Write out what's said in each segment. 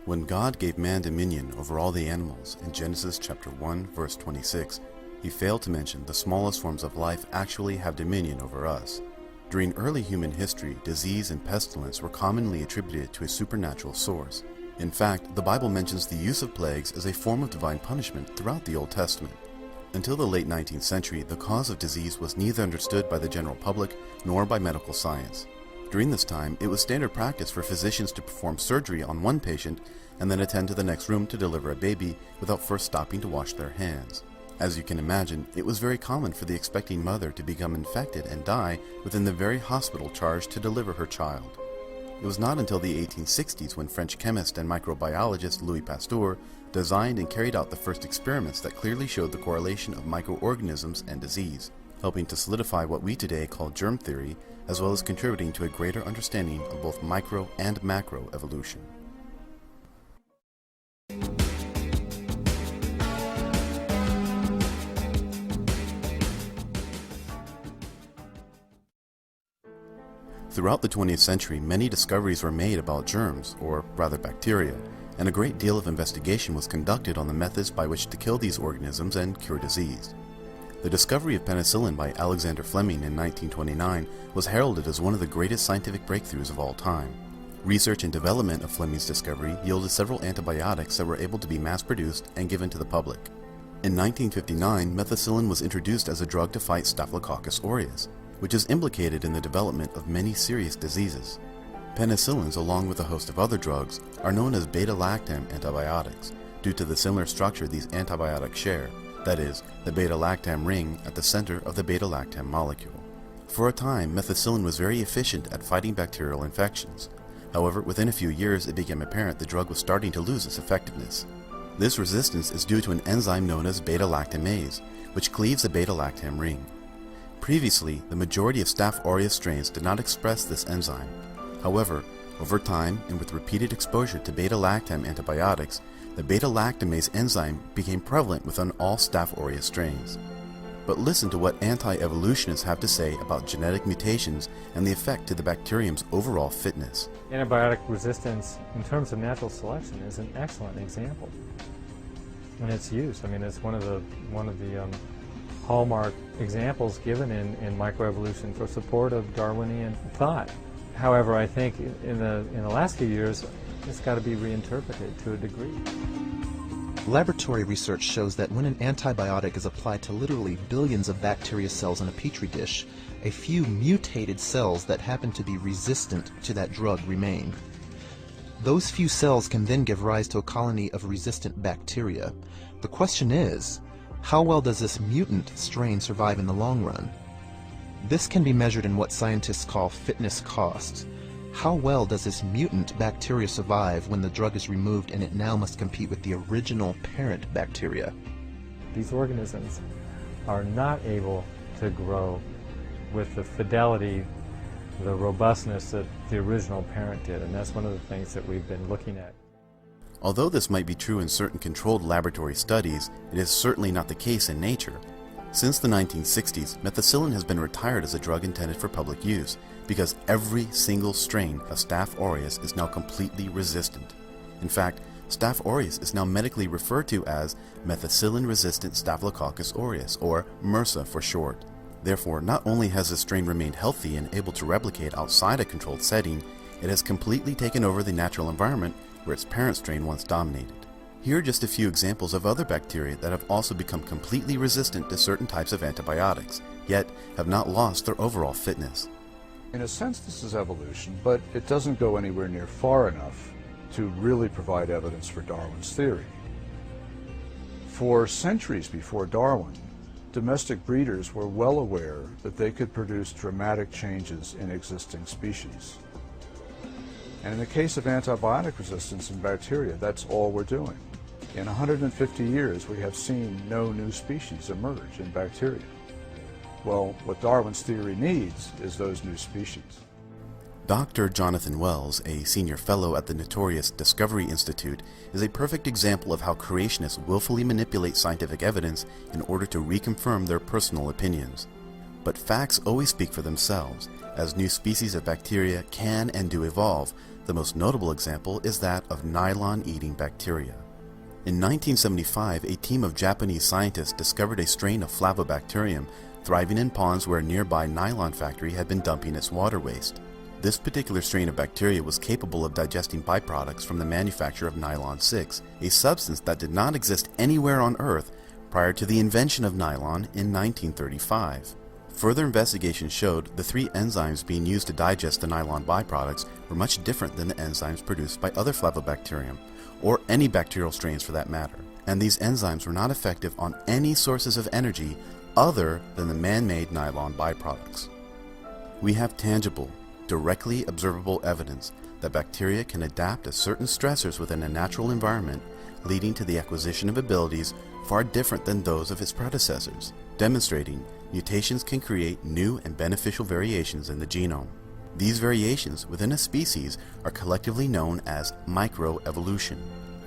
When God gave man dominion over all the animals in Genesis chapter 1 verse 26, he failed to mention the smallest forms of life actually have dominion over us. During early human history, disease and pestilence were commonly attributed to a supernatural source. In fact, the Bible mentions the use of plagues as a form of divine punishment throughout the Old Testament. Until the late 19th century, the cause of disease was neither understood by the general public nor by medical science. During this time, it was standard practice for physicians to perform surgery on one patient and then attend to the next room to deliver a baby without first stopping to wash their hands. As you can imagine, it was very common for the expecting mother to become infected and die within the very hospital charged to deliver her child. It was not until the 1860s when French chemist and microbiologist Louis Pasteur designed and carried out the first experiments that clearly showed the correlation of microorganisms and disease, helping to solidify what we today call germ theory, as well as contributing to a greater understanding of both micro and macro evolution. Throughout the 20th century, many discoveries were made about germs, or rather bacteria, and a great deal of investigation was conducted on the methods by which to kill these organisms and cure disease. The discovery of penicillin by Alexander Fleming in 1929 was heralded as one of the greatest scientific breakthroughs of all time. Research and development of Fleming's discovery yielded several antibiotics that were able to be mass-produced and given to the public. In 1959, methicillin was introduced as a drug to fight Staphylococcus aureus, which is implicated in the development of many serious diseases. Penicillins, along with a host of other drugs, are known as beta-lactam antibiotics due to the similar structure these antibiotics share, that is, the beta-lactam ring at the center of the beta-lactam molecule. For a time, methicillin was very efficient at fighting bacterial infections. However, within a few years it became apparent the drug was starting to lose its effectiveness. This resistance is due to an enzyme known as beta-lactamase, which cleaves the beta-lactam ring. Previously, the majority of Staph aureus strains did not express this enzyme. However, over time and with repeated exposure to beta-lactam antibiotics, the beta-lactamase enzyme became prevalent within all Staph aureus strains. But listen to what anti-evolutionists have to say about genetic mutations and the effect to the bacterium's overall fitness. Antibiotic resistance in terms of natural selection is an excellent example. And its use, I mean, it's one of the hallmark examples given in microevolution for support of Darwinian thought. However, I think in the last few years, it's got to be reinterpreted to a degree. Laboratory research shows that when an antibiotic is applied to literally billions of bacteria cells in a petri dish, a few mutated cells that happen to be resistant to that drug remain. Those few cells can then give rise to a colony of resistant bacteria. The question is, how well does this mutant strain survive in the long run? This can be measured in what scientists call fitness cost. How well does this mutant bacteria survive when the drug is removed and it now must compete with the original parent bacteria? These organisms are not able to grow with the fidelity, the robustness that the original parent did, and that's one of the things that we've been looking at. Although this might be true in certain controlled laboratory studies, it is certainly not the case in nature. Since the 1960s, methicillin has been retired as a drug intended for public use because every single strain of Staph aureus is now completely resistant. In fact, Staph aureus is now medically referred to as methicillin-resistant Staphylococcus aureus, or MRSA for short. Therefore, not only has the strain remained healthy and able to replicate outside a controlled setting, it has completely taken over the natural environment where its parent strain once dominated. Here are just a few examples of other bacteria that have also become completely resistant to certain types of antibiotics, yet have not lost their overall fitness. In a sense, this is evolution, but it doesn't go anywhere near far enough to really provide evidence for Darwin's theory. For centuries before Darwin, domestic breeders were well aware that they could produce dramatic changes in existing species. And in the case of antibiotic resistance in bacteria, that's all we're doing. In 150 years, we have seen no new species emerge in bacteria. Well, what Darwin's theory needs is those new species. Dr. Jonathan Wells, a senior fellow at the notorious Discovery Institute, is a perfect example of how creationists willfully manipulate scientific evidence in order to reconfirm their personal opinions. But facts always speak for themselves, as new species of bacteria can and do evolve, The most notable example is that of nylon-eating bacteria. In 1975, a team of Japanese scientists discovered a strain of Flavobacterium thriving in ponds where a nearby nylon factory had been dumping its water waste. This particular strain of bacteria was capable of digesting byproducts from the manufacture of nylon 6, a substance that did not exist anywhere on Earth prior to the invention of nylon in 1935. Further investigation showed the 3 enzymes being used to digest the nylon byproducts were much different than the enzymes produced by other Flavobacterium, or any bacterial strains for that matter, and these enzymes were not effective on any sources of energy other than the man-made nylon byproducts. We have tangible, directly observable evidence that bacteria can adapt to certain stressors within a natural environment, leading to the acquisition of abilities far different than those of its predecessors, demonstrating mutations can create new and beneficial variations in the genome. These variations within a species are collectively known as microevolution.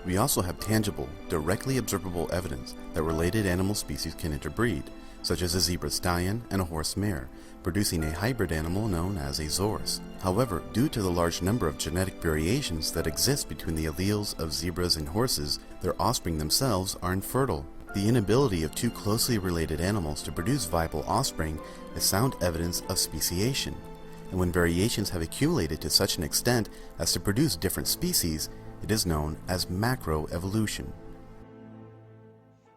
We also have tangible, directly observable evidence that related animal species can interbreed, such as a zebra stallion and a horse mare, producing a hybrid animal known as a zorse. However, due to the large number of genetic variations that exist between the alleles of zebras and horses, their offspring themselves are infertile. The inability of 2 closely related animals to produce viable offspring is sound evidence of speciation, and when variations have accumulated to such an extent as to produce different species, it is known as macroevolution.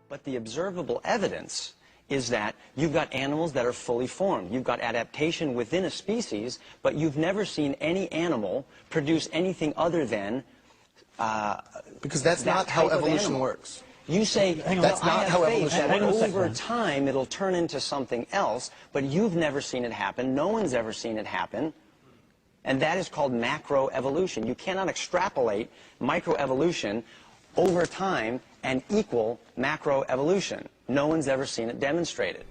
But the observable evidence is that you've got animals that are fully formed. You've got adaptation within a species, but you've never seen any animal produce anything other than Because that's not how evolution works. You say, That's not how evolution that works. over time it'll turn into something else, but you've never seen it happen. No one's ever seen it happen. And that is called macroevolution. You cannot extrapolate microevolution over time and equal macroevolution. No one's ever seen it demonstrated.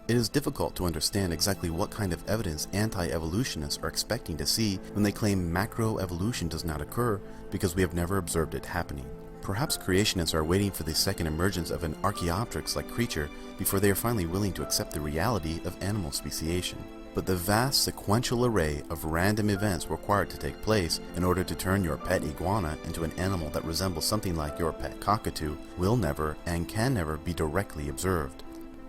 It is difficult to understand exactly what kind of evidence anti-evolutionists are expecting to see when they claim macroevolution does not occur because we have never observed it happening. Perhaps creationists are waiting for the second emergence of an Archaeopteryx-like creature before they are finally willing to accept the reality of animal speciation. But the vast sequential array of random events required to take place in order to turn your pet iguana into an animal that resembles something like your pet cockatoo will never and can never be directly observed.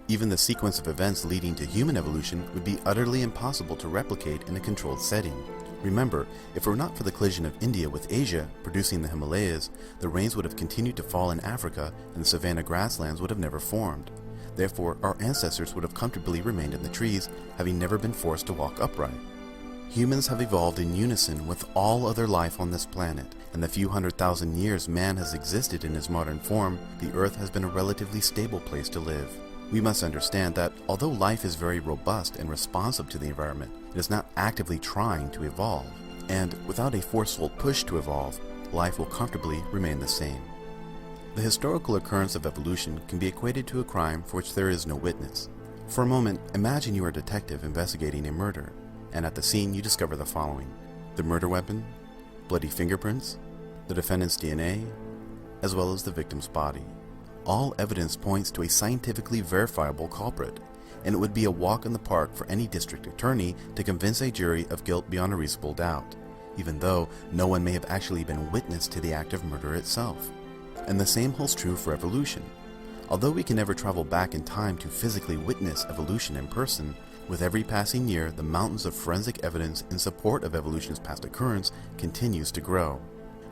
Even the sequence of events leading to human evolution would be utterly impossible to replicate in a controlled setting. Remember, if it were not for the collision of India with Asia, producing the Himalayas, the rains would have continued to fall in Africa and the savanna grasslands would have never formed. Therefore, our ancestors would have comfortably remained in the trees, having never been forced to walk upright. Humans have evolved in unison with all other life on this planet, and the few 100,000 years man has existed in his modern form, the Earth has been a relatively stable place to live. We must understand that although life is very robust and responsive to the environment, it is not actively trying to evolve. And without a forceful push to evolve, life will comfortably remain the same. The historical occurrence of evolution can be equated to a crime for which there is no witness. For a moment, imagine you are a detective investigating a murder, and at the scene you discover the following: the murder weapon, bloody fingerprints, the defendant's DNA, as well as the victim's body. All evidence points to a scientifically verifiable culprit, and it would be a walk in the park for any district attorney to convince a jury of guilt beyond a reasonable doubt, even though no one may have actually been witness to the act of murder itself. And the same holds true for evolution. Although we can never travel back in time to physically witness evolution in person, with every passing year the mountains of forensic evidence in support of evolution's past occurrence continues to grow.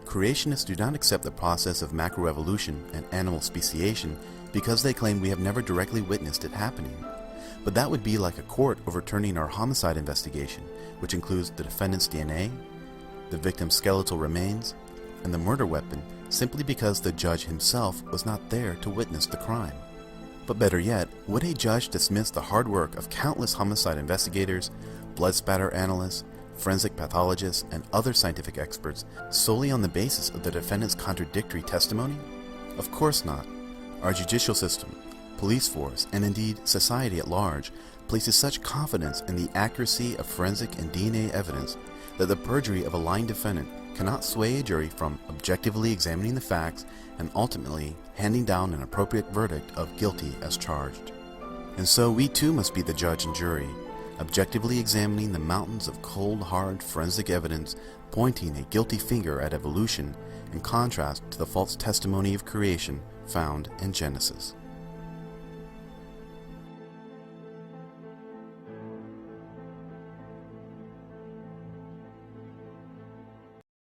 Creationists do not accept the process of macroevolution and animal speciation because they claim we have never directly witnessed it happening. But that would be like a court overturning our homicide investigation, which includes the defendant's DNA, the victim's skeletal remains, and the murder weapon, simply because the judge himself was not there to witness the crime. But better yet, would a judge dismiss the hard work of countless homicide investigators, blood spatter analysts, forensic pathologists, and other scientific experts solely on the basis of the defendant's contradictory testimony? Of course not. Our judicial system, police force, and indeed society at large places such confidence in the accuracy of forensic and DNA evidence that the perjury of a lying defendant cannot sway a jury from objectively examining the facts and ultimately handing down an appropriate verdict of guilty as charged. And so we too must be the judge and jury, objectively examining the mountains of cold, hard, forensic evidence pointing a guilty finger at evolution in contrast to the false testimony of creation found in Genesis.